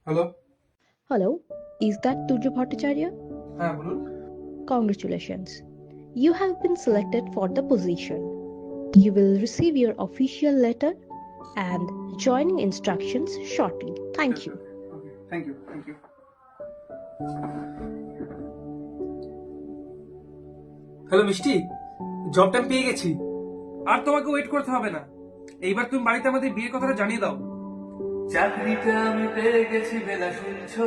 Hello. Hello, is that Turju Bhattacharya? হ্যাঁ, বলুন। Congratulations. You have been selected for the position. You will receive your official letter and joining instructions shortly. Okay, Thank okay, you. Okay, okay. Thank you, thank you. Hello মিষ্টি, জবটা আমি পেয়ে গেছি। আর তোমাকে wait করতে হবে না। এইবার তুমি বাড়িতে আমাদের বিয়ের কথাটা জানিয়ে দাও। চাকরিটা আমি পেয়ে গেছি বেলা শুনছো,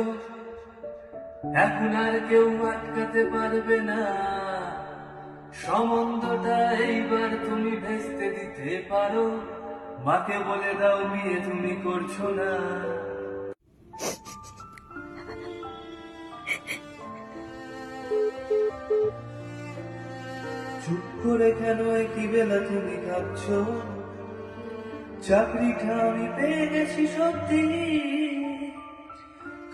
এখন আর কেউ আটকাতে পারবে না। সম্বন্ধটা এইবার তুমি ভেস্তে দিতে পারো, মাকে বলে দাও বিয়ে তুমি করছো না। চুপ করে কেন একই বেলা তুমি কাঁদছো, চাকরিটা আমি পেয়ে গেছি সত্যি,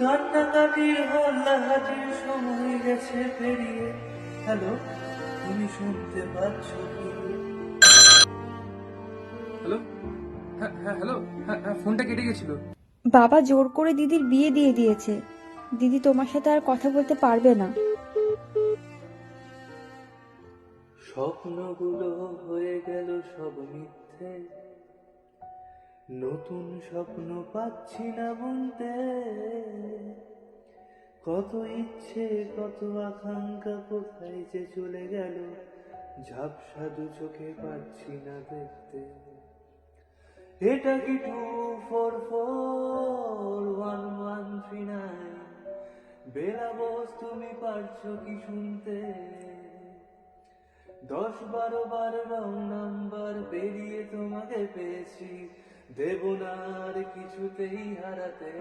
কান্নাকাটির হল্লাহাটির সময় গেছে পেরিয়ে। হ্যালো, তুমি শুনতে পাচ্ছ কি? হ্যালো। হ্যাঁ, হ্যাঁ, হ্যালো। হ্যাঁ, হ্যাঁ, ফোনটা কেটে গেছিল। বাবা জোর করে দিদির বিয়ে দিয়ে দিয়েছে। দিদি তোমার সাথে আর কথা বলতে পারবে না। স্বপ্নগুলো হয়ে গেল সব মিথ্যে, নতুন স্বপ্ন পাচ্ছি না বুনতে। কত ইচ্ছে কত আকাঙ্ক্ষা কোথায় যে চলে গেল, ঝাপসা দু চোখে পাচ্ছি না দেখতে। এটা কি 2441139? বেলা বস তুমি পারছো কি শুনতে? 10-12 বার রং নাম্বার পেরিয়ে তোমাকে পেয়েছি, দেব না আর কিছুতেই হারাতে।